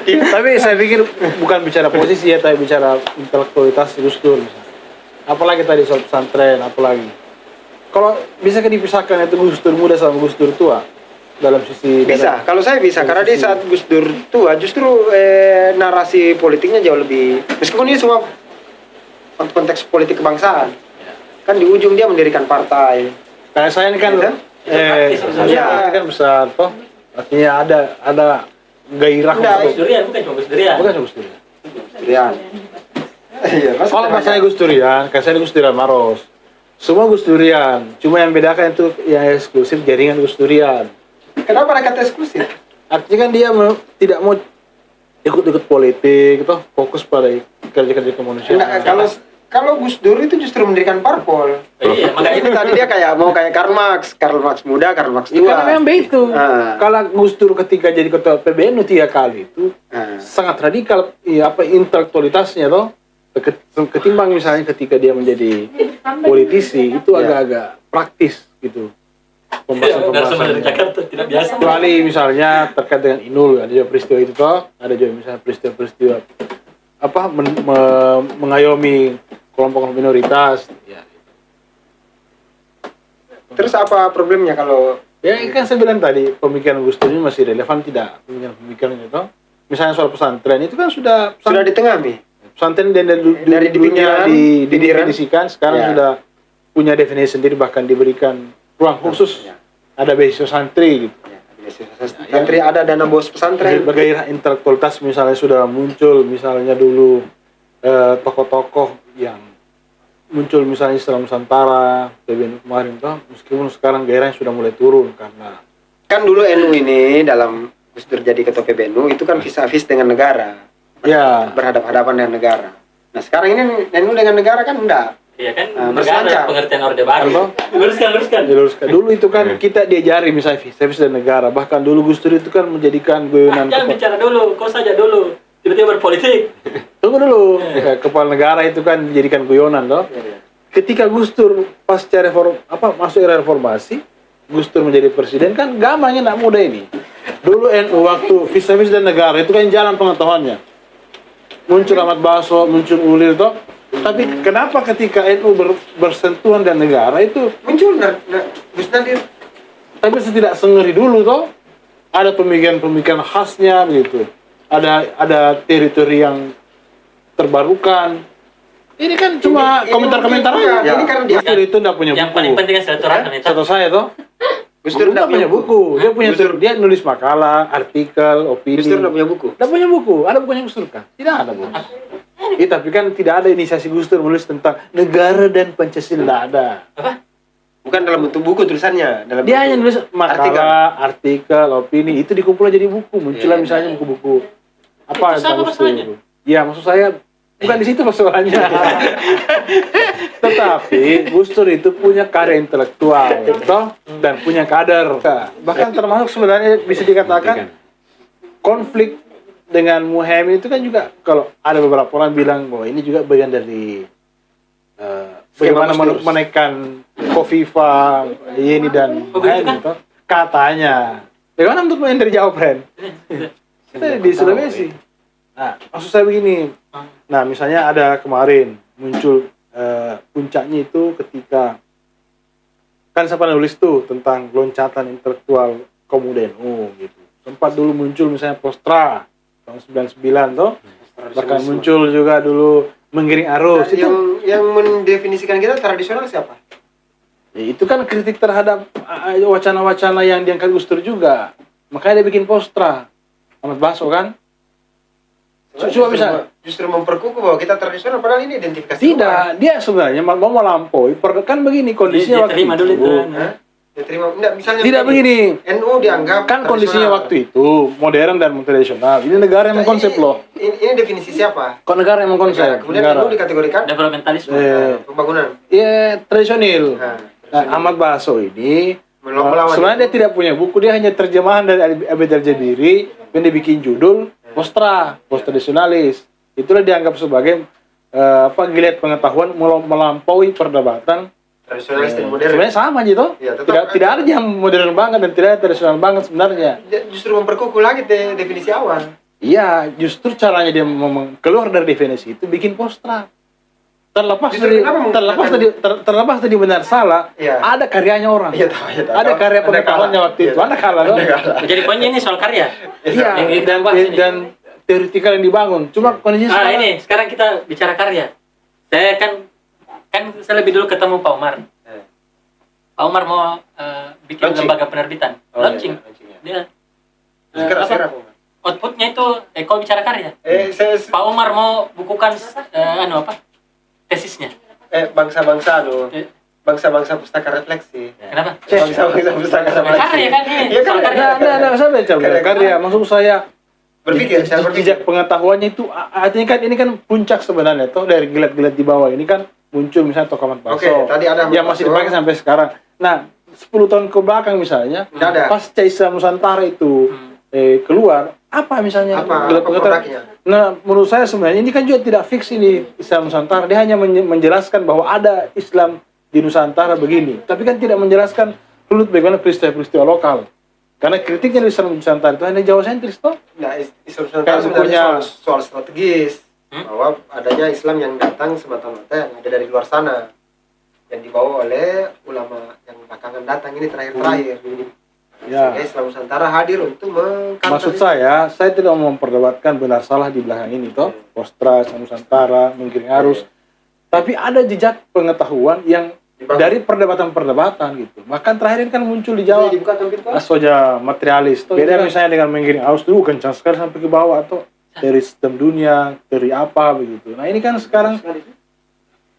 Tapi saya pikir bukan bicara posisi ya, tapi bicara intelektualitas Gus Dur misalnya. Apalagi tadi soal pesantren, apalagi. Kalau bisa dipisahkan itu Gus Dur muda sama Gus Dur tua dalam sisi bisa. Kalau saya bisa, karena di saat Gus Dur tua justru narasi politiknya jauh lebih, meskipun ini semua konteks politik kebangsaan. Kan di ujung dia mendirikan partai. Kayak saya ini kan saya kan besar toh. Artinya ada gairah Gus Durian, bukan cuma Gus Durian. bukan Gus Durian. Durian. Iya, Kalau bahasanya Gus Durian, kayak saya Gus Durian Maros. Semua Gus Durian, cuma yang bedakan itu yang eksklusif jaringan Gus Durian. Kenapa mereka eksklusif? Artinya kan dia tidak mau ikut-ikut politik, toh fokus pada kerja-kerja kemanusiaan. Kalau Gus Dur itu justru mendirikan parpol. Iya, Makanya itu tadi dia kayak mau kayak Karl Marx muda, Karl Marx Ya, tua. karena memang begitu. Kalau Gus Dur ketika jadi ketua PBNU 3 kali itu sangat radikal, intelektualitasnya toh. Ketimbang misalnya ketika dia menjadi politisi itu agak-agak praktis gitu. Pembahasan Jakarta tidak biasa. Kecuali misalnya terkait dengan Inul, ada juga peristiwa itu toh, ada juga misalnya peristiwa mengayomi kelompok minoritas. Ya. Terus apa problemnya kalau Ya kan saya bilang tadi pemikiran Gus Dur ini masih relevan tidak pemikiran itu? Misalnya soal pesantren itu kan sudah di tengah nih? Pesantren dari pinggiran, didefinisikan sekarang sudah punya definisi sendiri, bahkan diberikan ruang khusus. Ada beasiswa santri gitu. Santri ada dana bos pesantren. Gairah intelektualitas misalnya sudah muncul, misalnya dulu tokoh-tokoh yang muncul misalnya Islam Nusantara, PBNU kemarin toh, meskipun sekarang gairahnya sudah mulai turun karena kan dulu NU ini dalam Gus Dur jadi ketua PBNU itu kan vis-a-vis dengan negara. ya Berhadapan-hadapan dengan negara. Nah, sekarang ini NU dengan negara kan enggak. Iya kan, berselancar. pengertian Orde Baru. Luruskan. Dulu itu kan kita diajari misalnya vis-a-vis dan negara, bahkan dulu Gus Dur itu kan menjadikan guyonan Jangan bicara dulu, kau saja dulu. Tiba-tiba berpolitik. Tunggu dulu. Kepala negara itu kan dijadikan guyonan toh. Ketika Gus Dur pasca masuk era reformasi, Gus Dur menjadi presiden kan gampangnya nak mudah ini. Dulu NU waktu vis-a-vis dan negara itu kan jalan pengetahuannya. Muncul Ahmad Baso, muncul Ulil toh. Tapi kenapa ketika NU bersentuhan dan negara itu Muncul Gus Nadir. tapi tidak sengeri dulu toh. Ada pemikiran khasnya begitu. Ada teritori yang terbarukan. Ini kan cuma komentar-komentar aja. Ini kan dia Gus Dur itu tidak punya buku. Yang paling penting kan silaturahmi. Satu saya toh. Gus Dur tidak punya buku. Dia nulis makalah, artikel, opini. Gus Dur tidak punya buku. Tidak punya buku. Ada bukunya Gus Dur kan? Tidak ada bos. Tapi kan tidak ada inisiasi Gus Dur menulis tentang negara dan Pancasila. Tidak ada. Apa? Bukan dalam bentuk buku tulisannya. Dia hanya nulis makalah, artikel, opini. Itu dikumpul jadi buku. Muncullah misalnya buku-buku apa Itu sama Gus Dur. masalahnya? Ya maksud saya bukan di situ masalahnya. Tetapi Gus Dur itu punya karya intelektual, toh, dan punya kader. Bahkan termasuk sebenarnya bisa dikatakan konflik dengan Muhaimin itu kan juga, kalau ada beberapa orang bilang bahwa ini juga bagian dari bagaimana menaikkan Kofifa, Yeni dan Muhaimin, toh, katanya. Bagaimana untuk menghindari jawab, Ren? Kita di Sulawesi. Nah, maksud saya begini. Nah, misalnya ada kemarin muncul puncaknya itu ketika kan saya pernah nulis tuh tentang loncatan intelektual kaum muda NU gitu. Sempat dulu muncul misalnya Postra tahun 99 toh. Bahkan muncul juga dulu Menggiring Arus. Nah, yang mendefinisikan kita tradisional siapa? Ya, itu kan kritik terhadap wacana-wacana yang diangkat Gus Dur juga. Makanya dia bikin Postra. Ahmad Baso kan? Coba bisa justru memperkukuh bahwa kita tradisional, padahal ini identifikasi. Tidak, dia sebenarnya mau melampaui. Kan begini kondisinya waktu terima dulu itu. Diterima. Enggak, misalnya Tidak begini. NU dianggap Kan kondisinya waktu itu modern dan tradisional. Ini negara yang mengkonsep loh. Ini definisi siapa? Kok negara yang mengkonsep? Kemudian Negara. NU dikategorikan Developmentalisme. pembangunan. Ya tradisional. Nah, Ahmad Baso ini melawan sebenarnya dia tidak punya buku, dia hanya terjemahan dari Abed Al-Jabiri yang dibikin judul Postra, post tradisionalis. Itulah dianggap sebagai geliat pengetahuan melampaui perdebatan tradisionalis dan modern. sebenarnya sama gitu. Ya, tetap tidak ada yang modern banget dan tidak ada tradisional banget sebenarnya. Justru memperkukuh lagi definisi awal. Iya, justru caranya dia keluar dari definisi itu bikin postra. Terlepas Justru dari kenapa menggunakan- terlepas dari benar salah, Iya. ada karyanya orang. Iya, tahu, iya, tahu. Ada karya Ada pengetahuannya kalah. waktu itu. Iya. Ada kalah loh. Ada kalah. Jadi poinnya ini soal karya. Iya, Yang kita dan, bahas ini. dan teoritikal yang dibangun. Cuma kondisinya sekarang Ini sekarang kita bicara karya. Saya kan saya lebih dulu ketemu Pak Umar. Pak Umar mau bikin Launching. lembaga penerbitan. Oh, Launching. iya, launching, ya. Dia Sekarang apa? apa? Outputnya itu kau bicara karya. Saya Pak Umar mau bukukan tesisnya. bangsa-bangsa loh. Eh, Bangsa-bangsa pustaka refleksi. Kenapa? Bangsa-bangsa pustaka refleksi. Karya kan ini. Iya kan? Soal karya. Nah, saya baca karya. Maksud saya Berpikir, saya berpikir. jejak pengetahuannya itu artinya kan ini kan puncak sebenarnya toh dari gilat-gilat di bawah ini kan muncul misalnya tokoh Ahmad Bakso Oke, tadi ada Ahmad yang masih Bakso. dipakai sampai sekarang. Nah, 10 tahun ke belakang misalnya, Nggak ada. pasca Islam Nusantara itu keluar, apa misalnya Apa gilat pengetahuan? produknya? Nah, menurut saya sebenarnya ini kan juga tidak fix ini Islam Nusantara. Dia hanya menjelaskan bahwa ada Islam di Nusantara begini, tapi kan tidak menjelaskan dulu bagaimana peristiwa-peristiwa lokal. Karena kritiknya di Islam Nusantara itu hanya Jawa sentris toh. Nah, Islam Kayak Nusantara sebenarnya bukunya- soal strategis. Bahwa adanya Islam yang datang semata-mata yang ada dari luar sana. Yang dibawa oleh ulama yang belakangan datang ini terakhir-terakhir. Ya. Sehingga Islam Nusantara hadir untuk mengcounter Maksud itu. saya tidak mau memperdebatkan benar salah di belakang ini toh, Postra, Islam Nusantara, menggiring arus. Tapi ada jejak pengetahuan yang Dibangun. dari perdebatan-perdebatan gitu. Bahkan terakhir ini kan muncul di Jawa Bisa dibukakan pintu? Asoja materialis. Beda misalnya dengan menggiring arus dulu kencang sekali sampai ke bawah atau dari sistem dunia, dari apa begitu. Nah, ini kan sekarang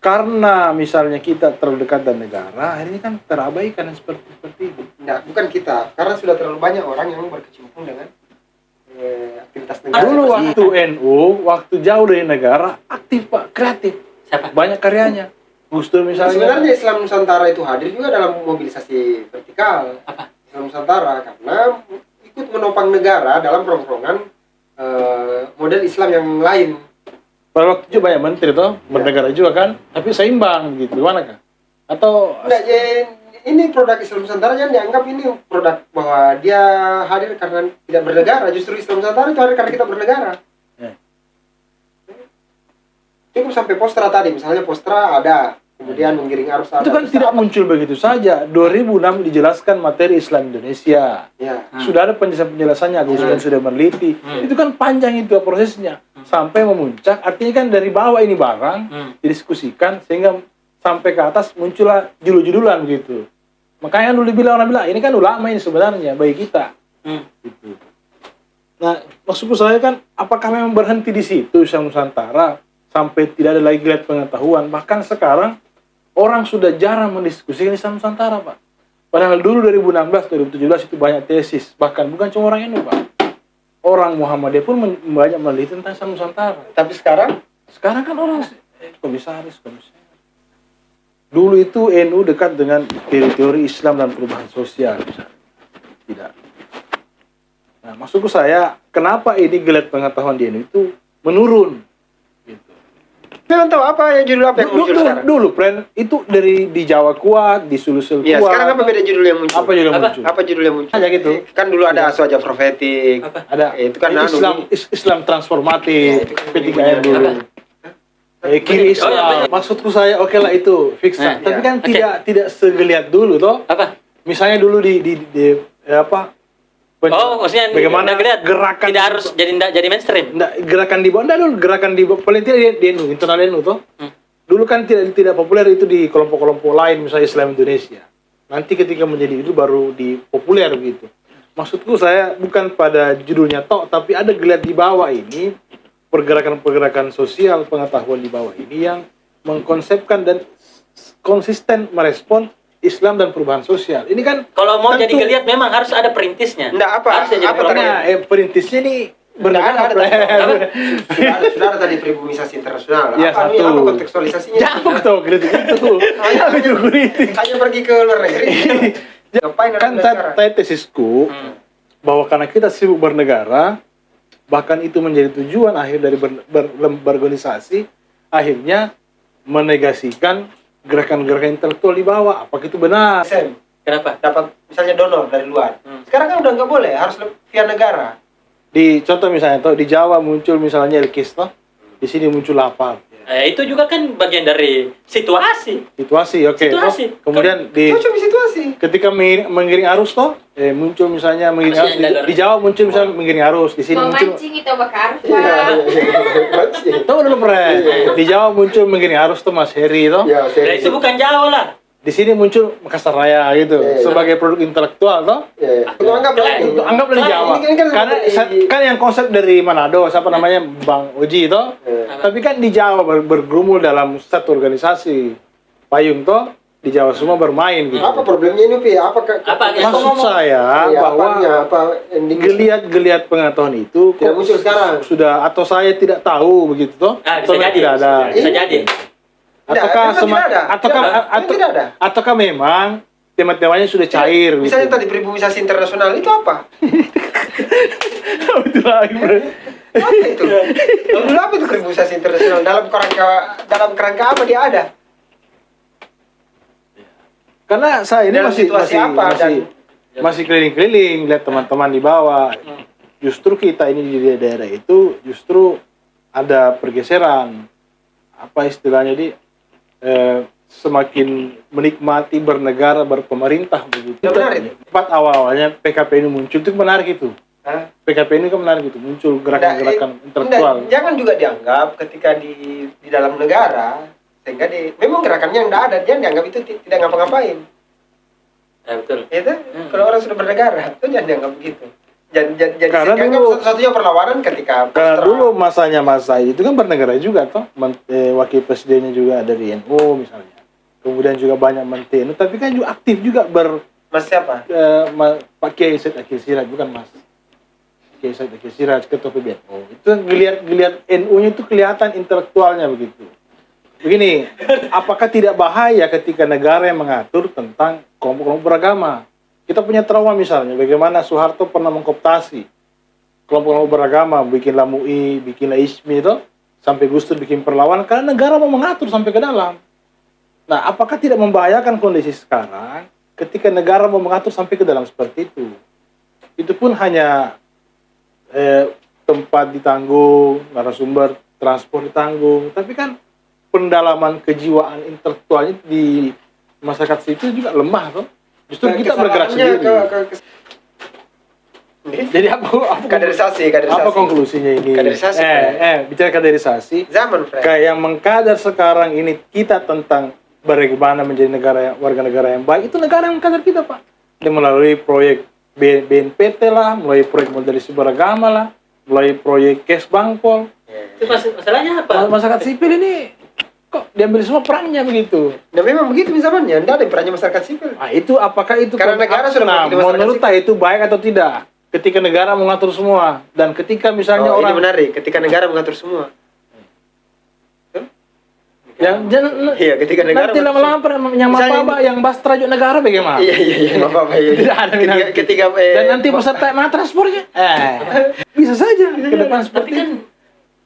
karena misalnya kita terlalu dekat dengan negara, akhirnya kan terabaikan yang seperti itu. Nah, bukan kita. Karena sudah terlalu banyak orang yang berkecimpung dengan aktivitas negara. Dulu waktu NU, waktu jauh dari negara, aktif Pak, kreatif. Siapa? Banyak karyanya. Gus Dur misalnya. Sebenarnya Islam Nusantara itu hadir juga dalam mobilisasi vertikal. Apa? Islam Nusantara karena ikut menopang negara dalam rongrongan model Islam yang lain. Pada waktu itu banyak menteri toh, bernegara juga kan, tapi seimbang gitu. Gimana kah? Atau Nah, ini produk Islam Nusantara jangan dianggap ini produk bahwa dia hadir karena tidak bernegara. Justru Islam Nusantara itu hadir karena kita bernegara. Ya. Cukup sampai Postra tadi, misalnya Postra ada, kemudian menggiring arus ada. itu kan tidak muncul begitu saja. 2006 dijelaskan materi Islam Indonesia. Ya. Sudah ada penjelasannya, Agus kan sudah meneliti. Itu kan panjang itu prosesnya. Sampai memuncak, artinya kan dari bawah ini barang didiskusikan sehingga sampai ke atas muncullah judul-judulan gitu. Makanya dulu orang bilang ini kan ulama ini sebenarnya bagi kita. Gitu. Nah, maksudku saya kan apakah memang berhenti di situ Islam Nusantara sampai tidak ada lagi giat pengetahuan, bahkan sekarang orang sudah jarang mendiskusikan Islam Nusantara, Pak. Padahal dulu 2016, 2017 itu banyak tesis, bahkan bukan cuma orang NU, Pak. Orang Muhammadiyah pun banyak meneliti tentang Islam Nusantara. Tapi sekarang Sekarang kan orang komisaris. Dulu itu NU dekat dengan teori Islam dan perubahan sosial, misalnya. Tidak. Nah, maksudku saya, kenapa ini giat pengetahuan di NU itu menurun? memang tahu apa yang judul apa yang muncul sekarang? Dulu, Pren, itu dari di Jawa kuat, di Sul-Sul kuat. Iya, sekarang apa beda judul yang muncul? Apa judul yang muncul? Apa judul yang muncul? Aja gitu. Kan dulu ada Aswaja Profetik. Ada Itu kan Islam transformatif, itu kan P3M dulu. Kiri Islam. banyak. Maksudku saya, oke lah itu fix. Tapi iya. kan tidak segeliat dulu toh. Apa? Misalnya dulu di apa? Maksudnya bagaimana nggak lihat, gerakan tidak harus jadi mainstream. gerakan di bawah, dulu gerakan di bawah, paling tidak di NU, internal NU toh. Dulu kan tidak populer itu di kelompok-kelompok lain, misalnya Islam Indonesia. Nanti ketika menjadi itu baru dipopuler begitu. Maksudku saya bukan pada judulnya toh, tapi ada geliat di bawah ini, pergerakan-pergerakan sosial, pengetahuan di bawah ini yang mengkonsepkan dan konsisten merespon Islam dan perubahan sosial. Ini kan Kalau mau tentu- jadi geliat memang harus ada perintisnya. Nggak, apa? Harus jadi Apa kelompok. Nah, perintisnya nih Ada, bernegara. sudah ada tadi pribumisasi internasional. Ya, Apa ini? satu. Apa kontekstualisasinya? Jangan tuh kritik itu. Jangan itu kritik. Hanya pergi ke luar negeri. Ngapain Kan ada negara? saya tesisku bahwa karena kita sibuk bernegara, bahkan itu menjadi tujuan akhir dari berorganisasi, akhirnya menegasikan gerakan-gerakan intelektual di bawah. Apakah itu benar? Sam, Kenapa? dapat misalnya donor dari luar. Sekarang kan udah nggak boleh, harus via negara. Di contoh misalnya toh di Jawa muncul misalnya Elkis toh, di sini muncul Lapar. Itu juga kan bagian dari situasi. Situasi, oke. Situasi. Oh, kemudian di Cocok situasi. ketika mengiring arus toh, muncul misalnya mengiring Arus arus. yang jalur. Di Jawa muncul misalnya mengiring arus, di sini muncul. Memancing itu bakar. Tahu dulu pre. Di Jawa muncul mengiring arus tuh Mas Heri toh. Ya, Nah, itu bukan Jawa lah. Di sini muncul Makassar Raya gitu Iya. sebagai produk intelektual toh. Itu anggap Untuk anggaplah di Jawa. Ini kan Karena kan yang konsep dari Manado siapa namanya Bang Oji toh. Tapi kan di Jawa bergumul dalam satu organisasi payung toh, di Jawa semua bermain gitu. apa problemnya ini Pi? Apa Maksud saya bahwa geliat-geliat pengetahuan itu Tidak muncul sekarang. sudah atau saya tidak tahu begitu toh. Bisa Atau jadi. tidak ada. Bisa jadi. Ataukah ataukah memang tema-temanya sudah cair Misalnya gitu. tadi peribumisasi internasional itu apa? Itu lagi, bro. Apa itu? Dulu apa itu peribumisasi internasional? Dalam kerangka apa dia ada? Karena saya ini Dalam masih situasi apa masih keliling-keliling lihat teman-teman di bawah. Justru kita ini di daerah itu justru ada pergeseran. Apa istilahnya semakin menikmati bernegara berpemerintah begitu. Ya, benar itu. Tepat awalnya PKP ini muncul itu menarik itu. Hah? PKP ini kan menarik itu muncul gerakan-gerakan intelektual. Jangan juga dianggap ketika di dalam negara sehingga memang gerakannya yang ada, dia dianggap itu tidak ngapa-ngapain. Ya, betul. Itu kalau orang sudah bernegara itu jangan dianggap begitu. Jadi Karena dianggap dulu- satu-satunya perlawanan ketika Karena Kostra. dulu masanya Mas Said itu kan bernegara juga toh, wakil presidennya juga dari NU misalnya. Kemudian juga banyak menteri, tapi kan juga aktif juga Mas siapa? Pak Kiai Said Akhil Siraj bukan Mas. Kiai Said Akhil Siraj ketua PBNU. Itu geliat NU-nya itu kelihatan intelektualnya begitu. Begini, apakah tidak bahaya ketika negara yang mengatur tentang kelompok-kelompok beragama? Kita punya trauma misalnya, bagaimana Soeharto pernah mengkooptasi kelompok-kelompok beragama, bikinlah MUI, bikinlah ISMI itu, sampai Gus Dur bikin perlawanan, karena negara mau mengatur sampai ke dalam. Nah, apakah tidak membahayakan kondisi sekarang ketika negara mau mengatur sampai ke dalam seperti itu? Itu pun hanya tempat ditanggung, narasumber transport ditanggung, tapi kan pendalaman kejiwaan intelektualnya di masyarakat sipil juga lemah toh. Justru kita bergerak sendiri. Jadi apa Kaderisasi. apa konklusinya ini? Kaderisasi. Bicara kaderisasi. Zaman, Fred. Kayak yang mengkader sekarang ini kita tentang bagaimana menjadi warga negara yang baik, itu negara yang mengkader kita, Pak. Dia melalui proyek BNPT lah, melalui proyek modernisasi beragama lah, melalui proyek Kes Bangpol. Itu masalahnya apa? Masyarakat sipil ini kok diambil semua perannya begitu. Nah memang begitu zamannya, tidak ada perannya masyarakat sipil. Nah, itu apakah itu Karena negara sudah mewakili masyarakat menurut sipil. saya itu baik atau tidak? Ketika negara mengatur semua dan ketika misalnya Ini orang menarik, ketika negara mengatur semua. yang Iya, ketika negara nanti lama-lama yang Misalnya apa yang bahas tajuk negara bagaimana? Iya, apa-apa ya. Tidak ada ketika dan nanti peserta mana transportnya? Bisa saja ke depan Tapi seperti kan itu.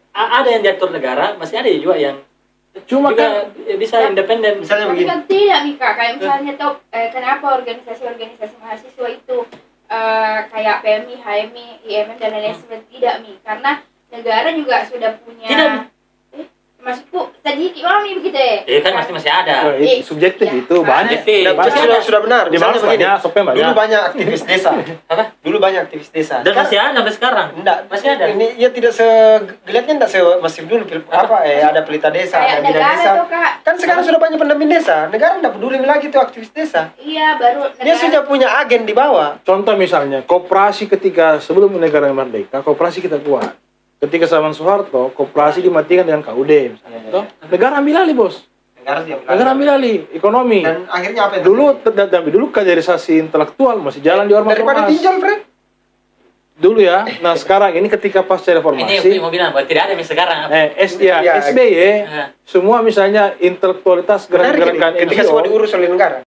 ada yang diatur negara, masih ada juga yang Cuma juga bisa independen. Misalnya Tapi begini. kan tidak Mika, kayak misalnya tuh kenapa organisasi-organisasi mahasiswa itu kayak PMI, HMI, IMM dan lain-lain seperti tidak Mi, karena negara juga sudah punya. Tidak, Mi. Maksudku tadi orang Mi begitu ya. Kan masih ada. Itu subjektif Ya. itu banyak. Sudah benar. Di Misalnya mana begini. banyak, sopnya banyak. Dulu banyak aktivis desa. Apa? Dulu banyak aktivis desa. Dan masih ada sampai sekarang. Enggak, Masih ada. Ini ya tidak geliatnya enggak masif dulu ada pelita desa, Kayak ada bidang negara desa. tuh Kak. Kan sekarang sudah banyak pendamping desa. Negara enggak peduli lagi tuh aktivis desa. Iya, baru Dia sudah punya agen di bawah. Contoh misalnya, koperasi ketika sebelum negara merdeka, koperasi kita kuat. Ketika zaman Soeharto, koperasi dimatikan dengan KUD misalnya. Toh, negara ambil alih, Bos. Negara ambil alih ekonomi. Dan akhirnya apa yang Dulu kaderisasi intelektual masih jalan di daripada ormas-ormas. pinjol, Fred. Dulu ya. Nah, sekarang ini ketika pasca Ini reformasi, mau bilang bahwa tidak ada yang sekarang. SBY, Nah. semua misalnya intelektualitas Menarik ini, gerakan-gerakan ketika NGO, semua diurus oleh negara.